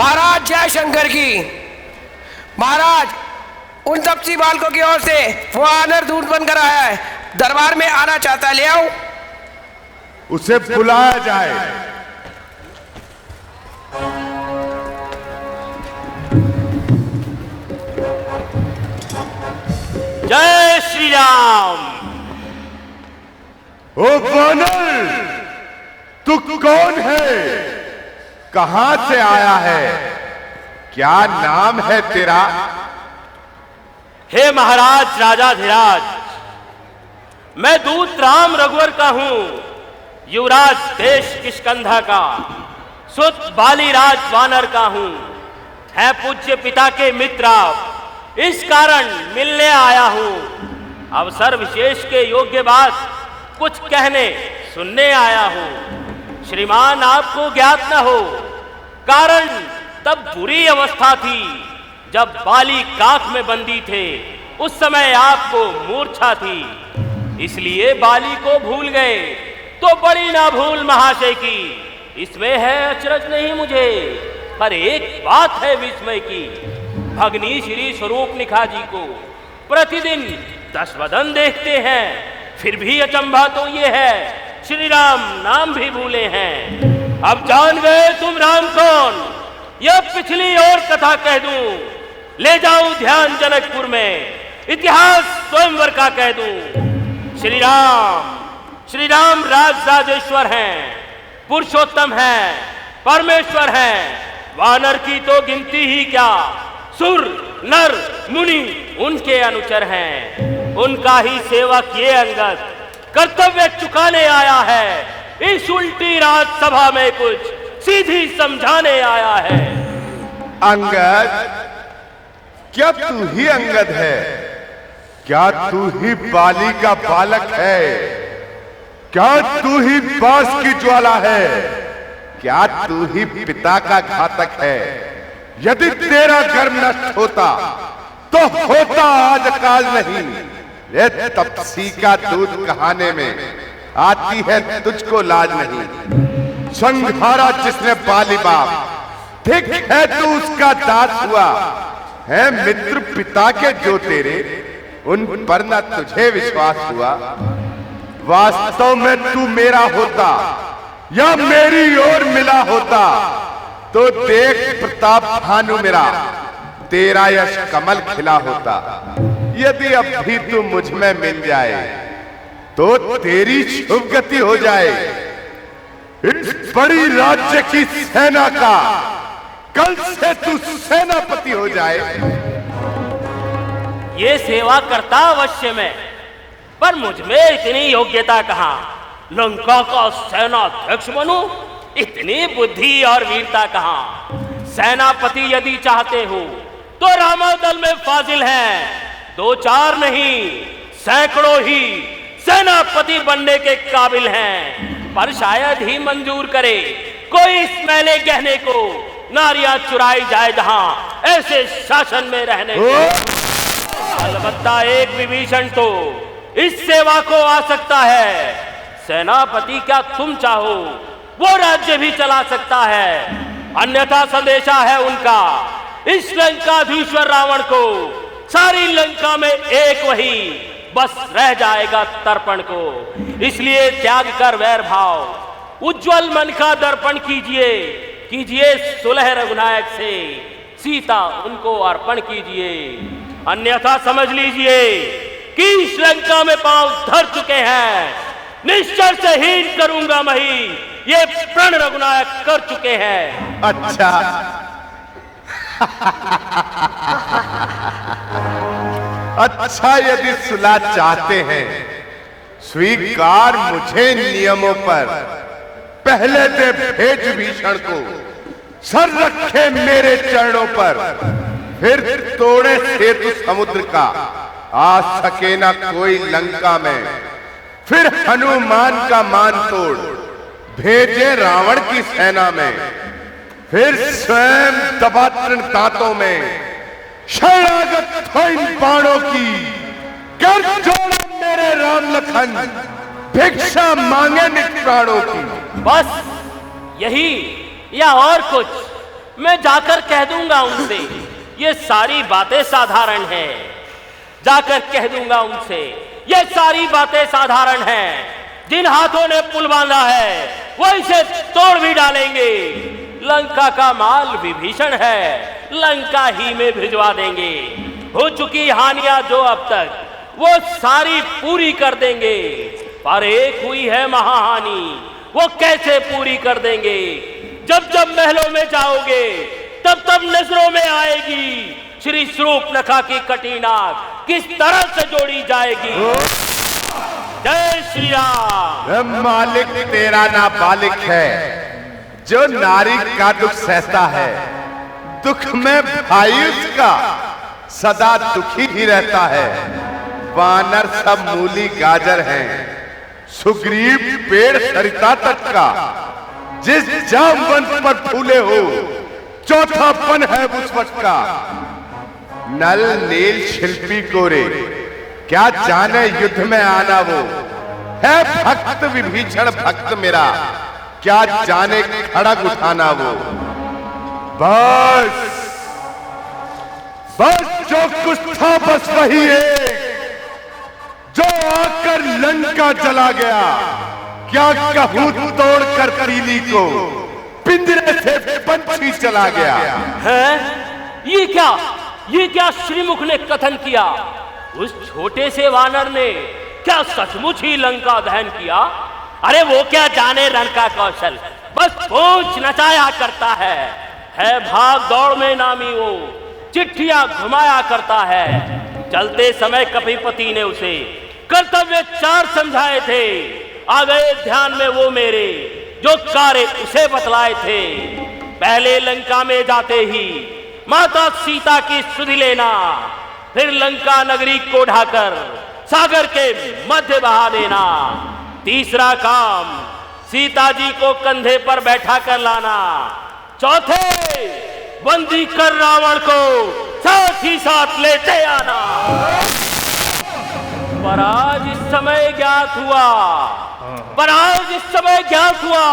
महाराज जय शंकर की। महाराज उन तपसी बालकों की ओर से वो आनर दूत बनकर आया है, दरबार में आना चाहता है, ले आओ। उसे बुलाया जाए। जय श्री राम। ओ वानर, तू कौन है? कहां से आया है? क्या नाम है तेरा? हे महाराज राजाधिराज, मैं दूत राम रघुवर का हूं, युवराज देश किष्किंधा का, सुत बालीराज वानर का हूं। है पूज्य पिता के मित्र आप, इस कारण मिलने आया हूं। अवसर विशेष के योग्य बात कुछ कहने सुनने आया हूं। श्रीमान आपको ज्ञात न हो, कारण तब बुरी अवस्था थी जब बाली काख में बंदी थे। उस समय आपको मूर्छा थी, इसलिए बाली को भूल गए। तो बड़ी ना भूल महाशय की, इसमें है अचरज नहीं मुझे, पर एक बात है विस्मय की। भगनी श्री स्वरूपनिखा जी को प्रतिदिन 10 वदन देखते हैं, फिर भी अचंभा तो ये है श्री राम नाम भी भूले हैं। अब जान गए तुम राम कौन, यह पिछली और कथा कह दूं। ले जाऊं ध्यान जनकपुर में, इतिहास स्वयंवर का कह दूं। श्री राम राजेश्वर हैं, पुरुषोत्तम हैं, परमेश्वर हैं। वानर की तो गिनती ही क्या, सुर नर मुनि उनके अनुचर हैं। उनका ही सेवक ये अंगद कर्तव्य चुकाने आया है। इस उल्टी राज सभा में कुछ सीधी समझाने आया है। अंगद? क्या तू ही अंगद है? क्या तू ही बाली का बालक है? क्या तू ही बांस की ज्वाला है? क्या तू ही पिता का घातक है? यदि तेरा गर्म नष्ट होता तो होता आज काल नहीं। ये तपसी का दूध कहाने में आती है तुझको लाज नहीं। संघारा जिसने बाली बाप, ठीक है तू उसका दास हुआ है। मित्र पिता के जो तेरे, उन पर न तुझे विश्वास हुआ। वास्तव में तू मेरा होता या मेरी ओर मिला होता, तो देख प्रताप भानु मेरा, तेरा यश कमल खिला होता। यदि अब भी तू मुझ में मिल जाए तो तेरी शुभ गति हो जाए। इस बड़ी राज्य की सेना का कल से तू सेनापति हो जाए। ये सेवा करता अवश्य में, पर मुझ में इतनी योग्यता कहां। लंका का सेनाध्यक्ष बनूं, इतनी बुद्धि और वीरता कहां। सेनापति यदि चाहते हो तो रामादल में फाजिल हैं। 2-4 नहीं, सैकड़ों ही सेनापति बनने के काबिल हैं। पर शायद ही मंजूर करे कोई इस मैले गहने को, नारियां चुराई जाए जहां ऐसे शासन में रहने को। अलबत्ता एक विभीषण तो इस सेवा को आ सकता है। सेनापति क्या तुम चाहो वो राज्य भी चला सकता है, अन्यथा संदेशा है उनका इस लंकाधीश्वर रावण को। सारी लंका में एक वही बस रह जाएगा तर्पण को। इसलिए त्याग कर वैर भाव, उज्जवल मन का दर्पण कीजिए सुलह रघुनायक से, सीता उनको अर्पण कीजिए। अन्यथा समझ लीजिए कि इस लंका में पांव धर चुके हैं। निश्चय से हीन करूंगा मही, ये प्रण रघुनायक कर चुके हैं। अच्छा अच्छा, यदि सुलह चाहते हैं, स्वीकार मुझे नियमों पर। पहले दे भेज भीषण को, सर रखे मेरे चरणों पर। फिर तोड़े सेतु समुद्र का, आ सके ना कोई लंका में। फिर हनुमान का मान तोड़ भेजे रावण की सेना में। फिर स्वयं दबा तृण दांतों में शरणागत हो इन बाणों की। कर जोड़ा मेरे राम लखन, भिक्षा मांगे निज प्राणों की। बस यही या और कुछ? मैं जाकर कह दूंगा उनसे ये सारी बातें साधारण हैं। जाकर कह दूंगा उनसे ये सारी बातें साधारण हैं। जिन हाथों ने पुल बांधा है वो इसे तोड़ भी डालेंगे। लंका का माल विभीषण है, लंका ही में भिजवा देंगे। हो चुकी हानियां जो अब तक वो सारी पूरी कर देंगे। पर एक हुई है महाहानि, वो कैसे पूरी कर देंगे? जब जब महलों में जाओगे तब तब नजरों में आएगी श्री शूर्पणखा की कटी नाक किस तरह से जोड़ी जाएगी। जय श्री राम। मालिक तेरा नाबालिग है जो नारी का दुख सहता है। दुख में भाई उसका सदा दुखी ही रहता है। वानर सब मूली गाजर हैं, सुग्रीव पेड़ सरिता तट का। जिस जामवंत पर फूले हो चौथापन है उस वट का। नल नील शिल्पी गोरे क्या जाने युद्ध में आना वो। है भक्त विभीषण भक्त मेरा क्या जाने खड़ग उठाना वो। बस बस जो कुछ था बस वही है जो आकर लंका जला गया। क्या कहूं तोड़कर पीली को पिंजरे से पंछी चला गया है। ये क्या श्रीमुख ने कथन किया? उस छोटे से वानर ने क्या सचमुच ही लंका दहन किया? अरे वो क्या जाने रण का कौशल, बस पूंछ नचाया करता है भाग दौड़ में नामी वो, चिट्ठियां घुमाया करता है। चलते समय कपिपति ने उसे कर्तव्य 4 समझाए थे। आ गए ध्यान में वो मेरे जो कार्य उसे बतलाए थे। पहले लंका में जाते ही माता सीता की सुधि लेना, फिर लंका नगरी को ढाकर सागर के मध्य बहा देना। तीसरा काम सीता जी को कंधे पर बैठा कर लाना। चौथे बंदी कर रावण को साथ ही साथ लेते आना। पर आज इस समय ज्ञात हुआ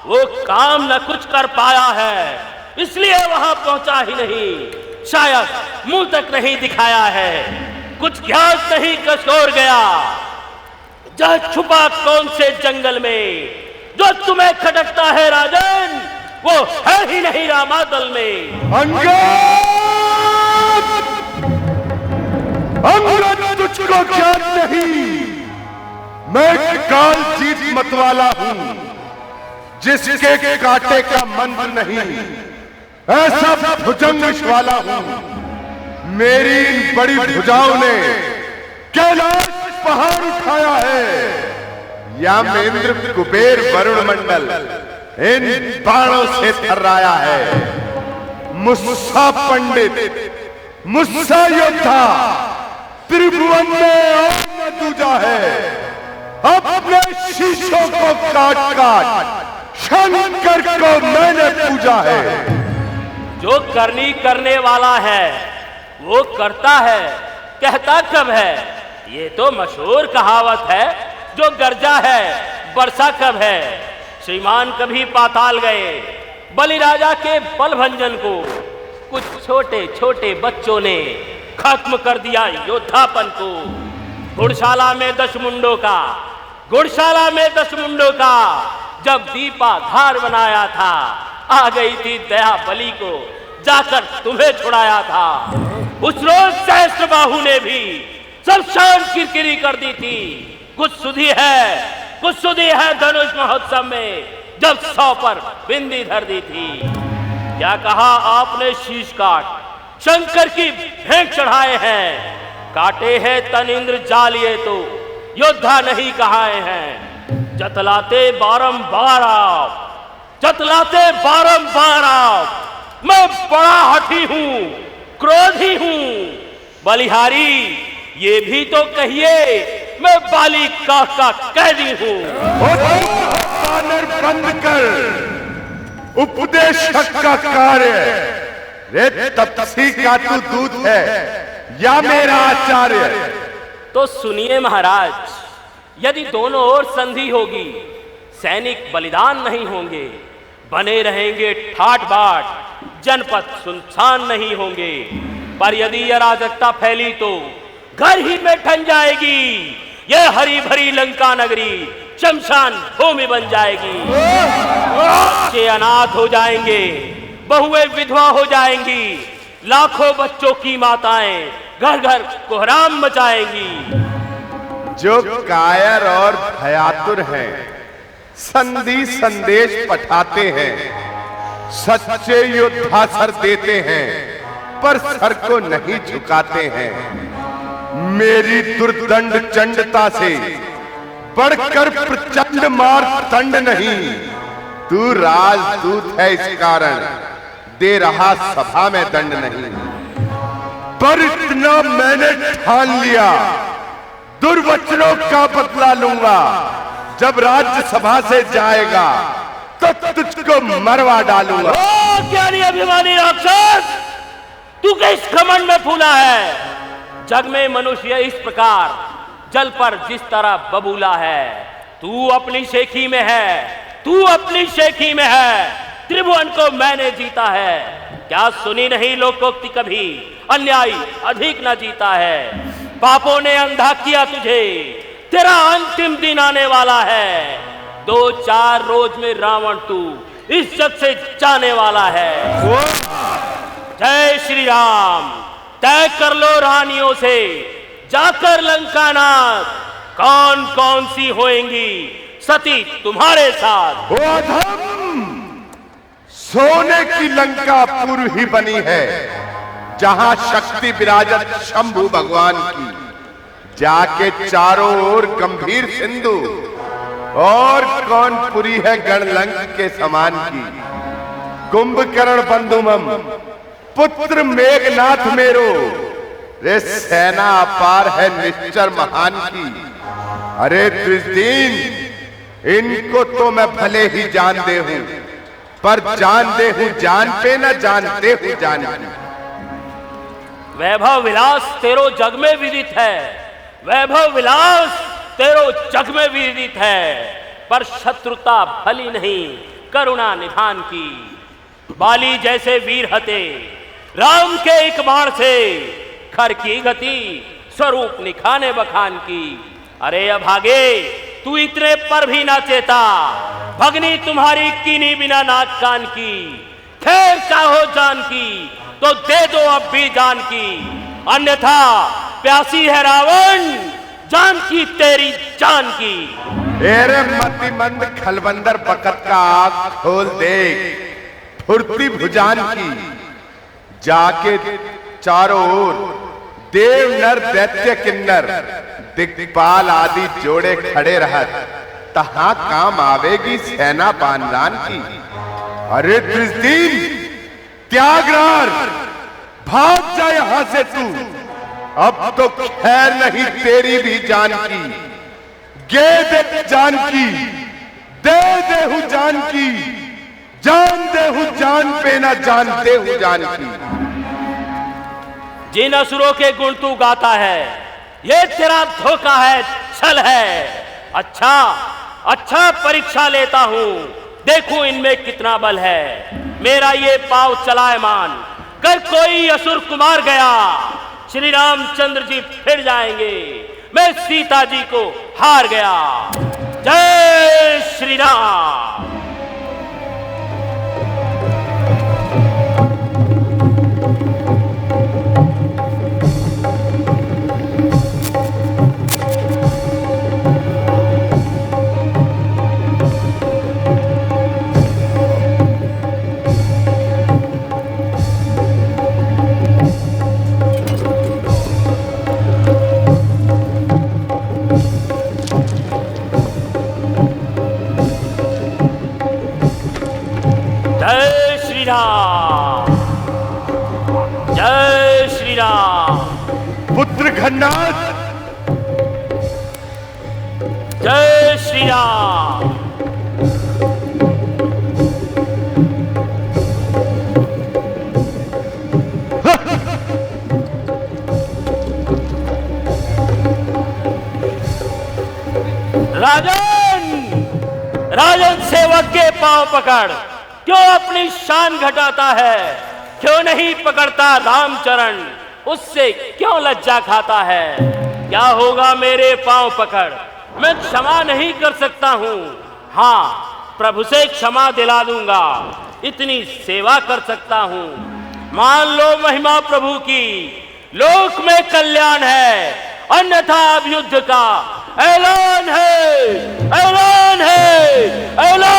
वो काम न कुछ कर पाया है, इसलिए वहां पहुंचा ही नहीं। शायद मुंह तक नहीं दिखाया है, कुछ ज्ञात नहीं कसोर गया। जा छुपा कौन से जंगल में जो तुम्हें खटकता है राजन, वो है ही नहीं रामादल में। अंगद तुझको ज्ञात नहीं, मैं काल जीत मतवाला हूं जिसके कांटे का मंत्र नहीं। ऐसा भुजंग वाला हूं, मेरी इन बड़ी भुजाओं ने कैलाश पहाड़ उठाया है। यामेंद्र कुबेर वरुण मंडल इन बाणों से थर्राया है। मुस्सा पंडित मुस्सा योद्धा त्रिभुवन में और न दूजा है। अपने शीशों को काट काट शंकर को मैंने पूजा है। जो करनी करने वाला है वो करता है, कहता कब है? ये तो मशहूर कहावत है। जो गरजा है बरसा कब है? श्रीमान कभी पाताल गए, बलिराजा के बलभंजन को कुछ छोटे छोटे बच्चों ने खत्म कर दिया योद्धापन को। घुड़शाला में 10 मुंडों का जब दीपाधार बनाया था, आ गई थी दया बलि को जाकर तुम्हें छुड़ाया था। उस रोज सहस्त्रबाहु ने भी सब शान किरकिरी कर दी थी। कुछ सुधी है धनुष महोत्सव में जब 100 पर बिंदी धर दी थी। क्या कहा आपने? शीश काट शंकर की भेंट चढ़ाए हैं। काटे हैं तन इंद्र जालिए तो योद्धा नहीं कहाए हैं। जतलाते बारंबार आप, मैं बड़ा हठी हूं, क्रोधी हूं। बलिहारी ये भी तो कहिए मैं बाली का कैदी हूं। बंद कर उपदेशक का कार्य। रे तपसी का तू दूत है या मेरा आचार्य? तो सुनिए महाराज, यदि दोनों ओर संधि होगी, सैनिक बलिदान नहीं होंगे, बने रहेंगे ठाट बाट, जनपद सुनसान नहीं होंगे, पर यदि अराजकता फैली तो घर ही में ठन जाएगी। यह हरी भरी लंका नगरी शमशान भूमि बन जाएगी। बच्चे अनाथ हो जाएंगे, बहुएं विधवा हो जाएंगी, लाखों बच्चों की माताएं घर घर कोहराम मचाएंगी। जो कायर और भयातुर हैं, संधि संदेश पठाते हैं, सच्चे योद्धा सर देते हैं पर सर को नहीं झुकाते हैं। मेरी दुर्दंड चंडता से बढ़कर प्रचंड मार दंड नहीं। तू राजदूत है, इस कारण दे रहा सभा में दंड नहीं। पर इतना मैंने ठान लिया, दुर्वचनों का बदला लूंगा। जब राज्यसभा से जाएगा तो तुझको मरवा डालूंगा। ओ ज्ञानी अभिमानी राक्षस, तू किस घमंड में फूला है? जग में मनुष्य इस प्रकार जल पर जिस तरह बबूला है, तू अपनी शेखी में है, तू अपनी शेखी में है। त्रिभुवन को मैंने जीता है, क्या सुनी नहीं लोकोक्ति कभी? अन्याय अधिक न जीता है। पापों ने अंधा किया तुझे, तेरा अंतिम दिन आने वाला है। 2-4 रोज में रावण तू इस जग से जाने वाला है। जय श्री राम। तय कर लो रानियों से जाकर लंकानाथ, कौन कौन सी होएंगी सती तुम्हारे साथ। ओ अधम, सोने की लंका पूर्व ही बनी है, जहां शक्ति विराजत शंभु भगवान की। जाके चारों ओर गंभीर सिंधु, और कौन पुरी है गणलंक के समान की। कुंभकर्ण बंधुमम पुत्र मेघनाथ मेरो, रे सेना अपार है निश्चर महान की। अरे त्रिदीन, इनको तो मैं भले ही जान दे हूं, पर जान दे हूं जान पे, न जानते हूं जान की। वैभव विलास तेरो जग में विदित है, वैभव विलास तेरो जग में विदित है, पर शत्रुता भली नहीं करुणा निधान की। बाली जैसे वीर हते राम के एक बाण से, खर की गति स्वरूप निखाने बखान की। अरे अभागे, तू इतने पर भी ना चेता, भगनी तुम्हारी कीनी बिना नाक कान की। खैर चाहो जान की तो दे दो अब भी जान की, अन्यथा प्यासी है रावण जान की तेरी जान की। तेरे मतिमंद खलबंदर बकत का आँख खोल देख, फुर्ती भुजान की। जाके चारों ओर देव नर दैत्य किन्नर दिक्पाल आदि जोड़े खड़े रहत, तहां काम आवेगी सेना बानरान की। अरे त्रिदीन, त्यागरार, भाग जा यहां से तू, अब तो खैर नहीं तेरी भी जान की। गे दे जान की, दे दे हूं जान की, जान दे हूं जान पे, ना जानते हूं जान की। जिन असुरों के गुण तू गाता है, ये तेरा धोखा है, छल है। अच्छा अच्छा परीक्षा लेता हूं, देखूं इनमें कितना बल है। मेरा ये पाव चलायमान कर कोई असुर कुमार गया, श्री रामचंद्र जी फिर जाएंगे, मैं सीता जी को हार गया। जय श्री राम। जय श्री राम, जय श्री राम। पुत्र घन्नाथ, जय श्री राम। राजन, राजन सेवक के पांव पकड़, क्यों अपनी शान घटाता है? क्यों नहीं पकड़ता रामचरण? उससे क्यों लज्जा खाता है? क्या होगा मेरे पांव पकड़? मैं क्षमा नहीं कर सकता हूं। हाँ, प्रभु से क्षमा दिला दूंगा, इतनी सेवा कर सकता हूं। मान लो महिमा प्रभु की, लोक में कल्याण है, अन्यथा अब युद्ध का ऐलान है, ऐलान है, ऐलान